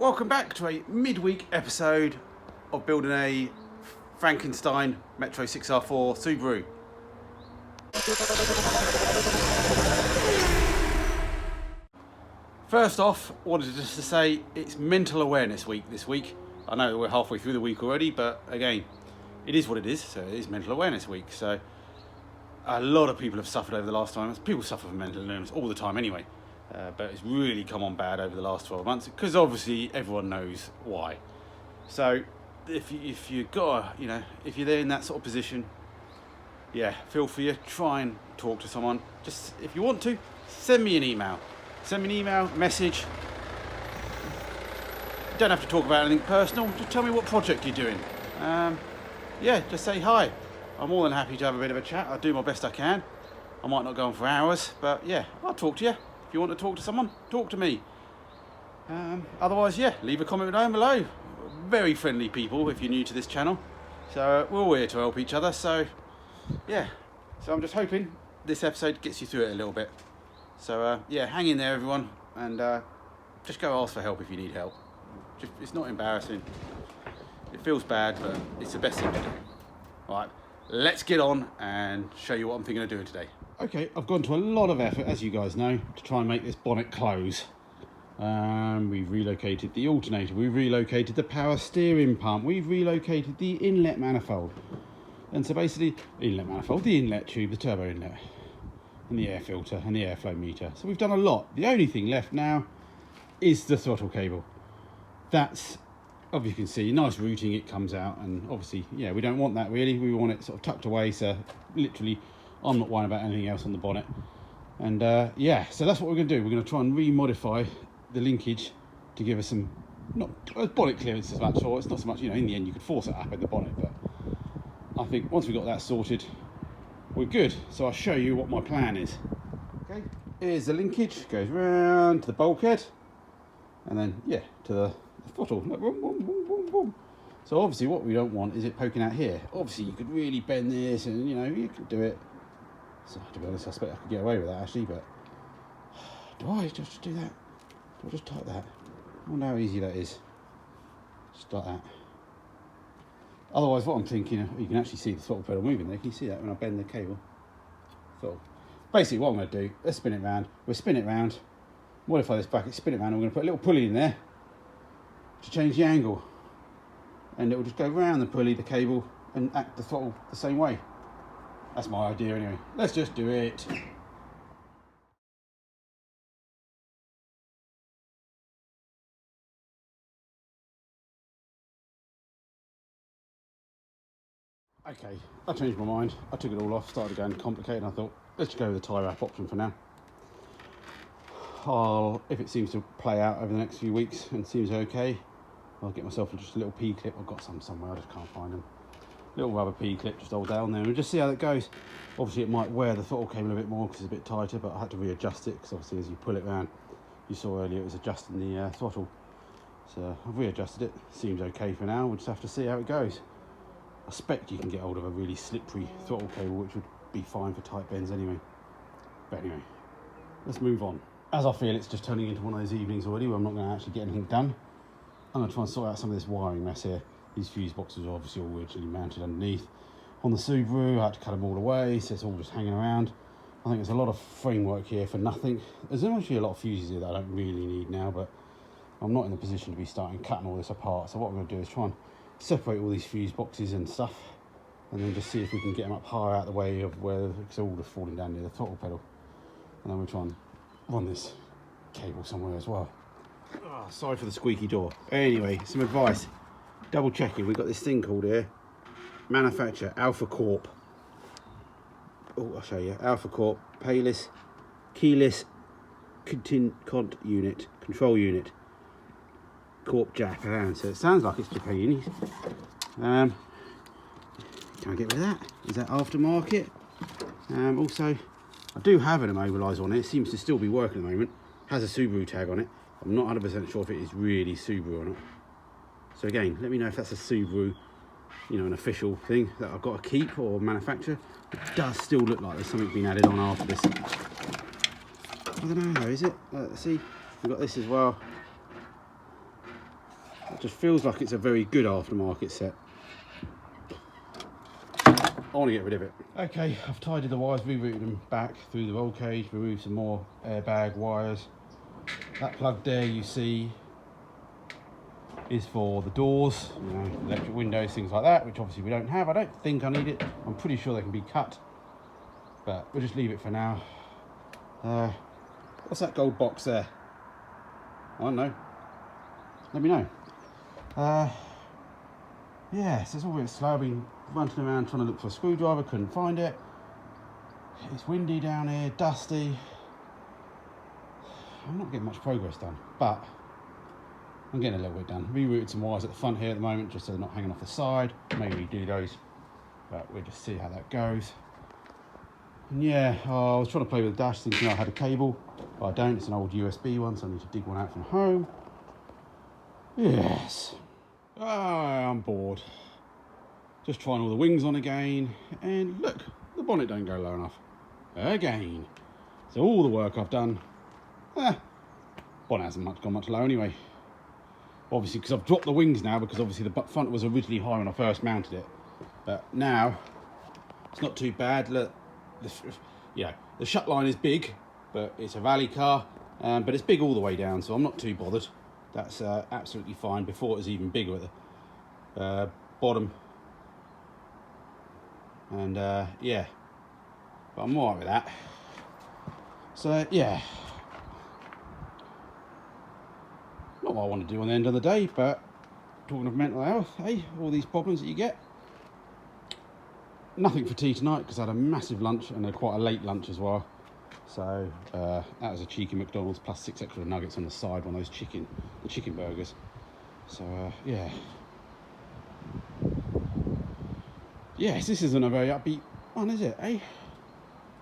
Welcome back to a midweek episode of building a Frankenstein Metro 6R4 Subaru. First off, wanted just to say it's Mental Awareness Week this week. I know we're halfway through the week already, but again, it is what it is, so it is Mental Awareness Week. So a lot of people have suffered over the last time. People suffer from mental illness all the time anyway. But it's really come on bad over the last 12 months because obviously everyone knows why. So if you've got, if you're there in that sort of position, yeah, feel free to try and talk to someone. Just if you want to, send me an email. Send me an email, message. You don't have to talk about anything personal. Just tell me what project you're doing. Yeah, just say hi. I'm more than happy to have a bit of a chat. I'll do my best I can. I might not go on for hours, but yeah, I'll talk to you. If you want to talk to someone, talk to me. Otherwise, yeah, leave a comment down below. Very friendly people if you're new to this channel. So we're all here to help each other. So yeah, so I'm just hoping this episode gets you through it a little bit. So yeah, hang in there everyone, and just go ask for help if you need help. It's not embarrassing. It feels bad, but it's the best thing to do. All right, let's get on and show you what I'm thinking of doing today. Okay, I've gone to a lot of effort, as you guys know, to try and make this bonnet close. We've relocated the alternator, we've relocated the power steering pump, we've relocated the inlet manifold. And so basically, inlet manifold, the inlet tube, the turbo inlet, and the air filter, and the airflow meter. So we've done a lot. The only thing left now is the throttle cable. That's, obviously you can see, nice routing, it comes out, and obviously, yeah, we don't want that really. We want it sort of tucked away, so literally, I'm not worrying about anything else on the bonnet. And yeah, so that's what we're going to do. We're going to try and remodify the linkage to give us some, not bonnet clearance as much, or it's not so much, in the end you could force it up in the bonnet, but I think once we've got that sorted, we're good. So I'll show you what my plan is. Okay, here's the linkage, goes round to the bulkhead, and then, yeah, to the throttle. Look, boom, boom, boom, boom, boom. So obviously what we don't want is it poking out here. Obviously you could really bend this and, you could do it. So to be honest, I suspect I could get away with that actually, but do I just do that? Do I just type that? I wonder how easy that is. Just like that. Otherwise, what I'm thinking, you can actually see the throttle pedal moving there. Can you see that when I bend the cable? So basically what I'm going to do, let's spin it round. We'll spin it round, modify this bracket, spin it round, and we're going to put a little pulley in there to change the angle. And it will just go round the pulley, the cable, and act the throttle the same way. That's my idea anyway. Let's just do it. Okay, I changed my mind. I took it all off, started going complicated, and I thought, let's just go with the tie wrap option for now. If it seems to play out over the next few weeks and seems okay, I'll get myself just a little P-clip. I've got some somewhere, I just can't find them. Little rubber P-clip, just hold down there and just see how that goes. Obviously it might wear the throttle cable a bit more because it's a bit tighter, but I had to readjust it because obviously as you pull it around, you saw earlier it was adjusting the throttle. So I've readjusted it, seems okay for now. We'll just have to see how it goes. I suspect you can get hold of a really slippery throttle cable, which would be fine for tight bends anyway. But anyway, let's move on. As I feel it's just turning into one of those evenings already where I'm not going to actually get anything done, I'm going to try and sort out some of this wiring mess here. These fuse boxes are obviously all originally mounted underneath. On the Subaru, I had to cut them all away, so it's all just hanging around. I think there's a lot of framework here for nothing. There's actually a lot of fuses here that I don't really need now, but I'm not in the position to be starting cutting all this apart. So what I'm going to do is try and separate all these fuse boxes and stuff, and then just see if we can get them up higher out of the way of where it's all just falling down near the throttle pedal. And then we'll try and run this cable somewhere as well. Oh, sorry for the squeaky door. Anyway, some advice. Double checking, we've got this thing called here, manufacturer Alpha Corp. Oh, I'll show you. Alpha Corp, payless, keyless, control unit, Corp Japan. So it sounds like it's Japanese. Can I get rid of that? Is that aftermarket? Also, I do have an immobiliser on it. It seems to still be working at the moment. Has a Subaru tag on it. I'm not 100% sure if it is really Subaru or not. So again, let me know if that's a Subaru, an official thing that I've got to keep or manufacture. It does still look like there's something being added on after this. I don't know though, is it? Let's see. We've got this as well. Just feels like it's a very good aftermarket set. I want to get rid of it. Okay, I've tidied the wires, rerouted them back through the roll cage, removed some more airbag wires. That plug there you see is for the doors, you know, electric windows, things like that, which obviously we don't have. I don't think I need it. I'm pretty sure they can be cut, but we'll just leave it for now. What's that gold box there? I don't know. Let me know. Yeah, so it's all a bit slow. I've been running around trying to look for a screwdriver, couldn't find it. It's windy down here, dusty. I'm not getting much progress done, but I'm getting a little bit done. Rerouted some wires at the front here at the moment, just so they're not hanging off the side. Maybe do those, but we'll just see how that goes. And yeah, I was trying to play with the dash, thinking I had a cable, but I don't. It's an old USB one, so I need to dig one out from home. Yes. I'm bored. Just trying all the wings on again, and look, the bonnet don't go low enough. Again. So all the work I've done, bonnet hasn't gone much low anyway. Obviously, because I've dropped the wings now, because obviously the front was originally high when I first mounted it. But now, it's not too bad. Look, the shut line is big, but it's a rally car, but it's big all the way down, so I'm not too bothered. That's absolutely fine. Before it was even bigger at the bottom. And yeah, but I'm alright with that. So yeah, not what I want to do on the end of the day, but talking of mental health, hey, all these problems that you get. Nothing for tea tonight because I had a massive lunch and quite a late lunch as well. So that was a cheeky McDonald's plus 6 extra nuggets on the side, one of those chicken burgers. So yeah. Yes, this isn't a very upbeat one, is it, eh?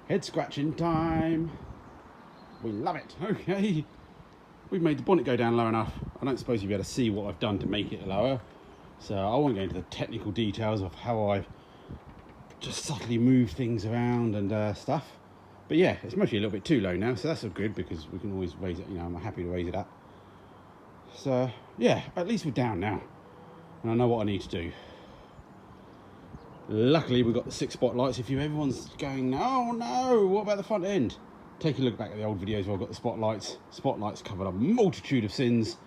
Head scratching time. We love it. Okay. We've made the bonnet go down low enough. I don't suppose you'll be able to see what I've done to make it lower. So I won't go into the technical details of how I've just subtly moved things around and stuff. But yeah, it's mostly a little bit too low now, so that's all good because we can always raise it, you know, I'm happy to raise it up. So yeah, at least we're down now. And I know what I need to do. Luckily we've got the 6 spotlights. If everyone's going, oh no, what about the front end? Take a look back at the old videos where I've got the spotlights. Spotlights covered a multitude of sins.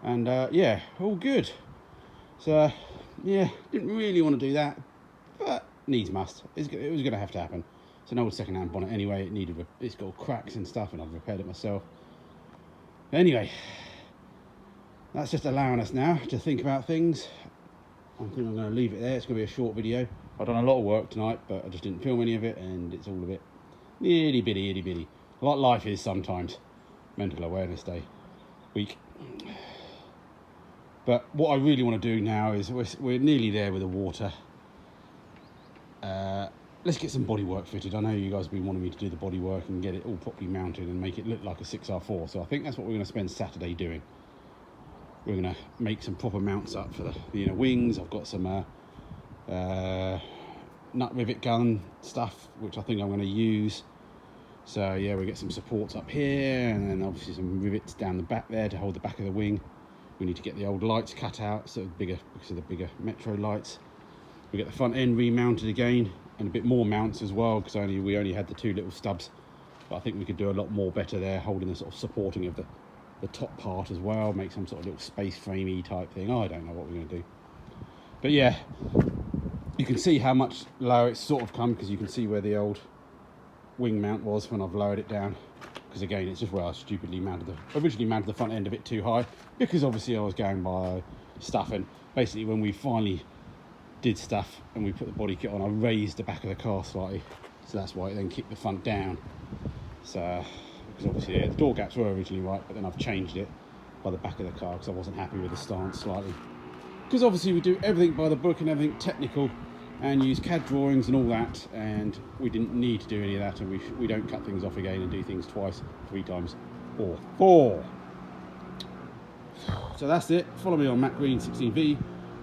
And yeah, all good. So yeah, didn't really want to do that, but needs must. It was going to have to happen. It's an old second-hand bonnet anyway. It's got cracks and stuff, and I've repaired it myself. Anyway, that's just allowing us now to think about things. I think I'm going to leave it there. It's going to be a short video. I've done a lot of work tonight, but I just didn't film any of it, and it's all a bit itty bitty, like life is sometimes. Mental Awareness Day week. But what I really want to do now is we're nearly there with the water. Let's get some bodywork fitted. I know you guys have been wanting me to do the bodywork and get it all properly mounted and make it look like a 6R4. So I think that's what we're going to spend Saturday doing. We're going to make some proper mounts up for the wings. I've got some nut rivet gun stuff, which I think I'm going to use. So yeah, we'll get some supports up here, and then obviously some rivets down the back there to hold the back of the wing. We need to get the old lights cut out, so bigger, because of the bigger metro lights. We get the front end remounted again, and a bit more mounts as well, because we only had the 2 little stubs. But I think we could do a lot more better there, holding the sort of supporting of the top part as well, make some sort of little space framey type thing. I don't know what we're going to do. But yeah, you can see how much lower it's sort of come, because you can see where the old wing mount was when I've lowered it down. Because again, it's just where I stupidly originally mounted the front end a bit too high, because obviously I was going by stuff, and basically when we finally did stuff and we put the body kit on, I raised the back of the car slightly, so that's why it then kicked the front down. So because obviously the door gaps were originally right, but then I've changed it by the back of the car because I wasn't happy with the stance slightly. Because obviously we do everything by the book and everything technical, and use CAD drawings and all that, and we didn't need to do any of that, and we don't cut things off again and do things twice, 3 times, or 4. So that's it. Follow me on Matt Green 16V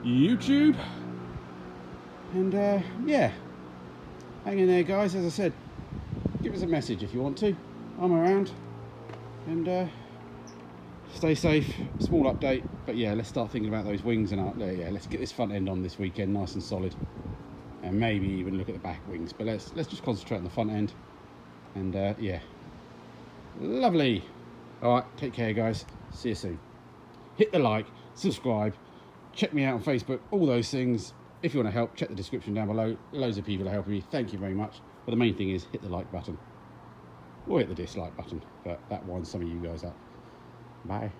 YouTube, and yeah, hang in there guys. As I said, give us a message if you want to. I'm around, and Stay safe. Small update, but yeah, let's start thinking about those wings and yeah, let's get this front end on this weekend, nice and solid, and maybe even look at the back wings. But let's just concentrate on the front end, and yeah, lovely. All right, take care, guys. See you soon. Hit the like, subscribe, check me out on Facebook, all those things. If you want to help, check the description down below. Loads of people are helping me. Thank you very much. But the main thing is hit the like button or hit the dislike button. But that winds some of you guys up. Bye.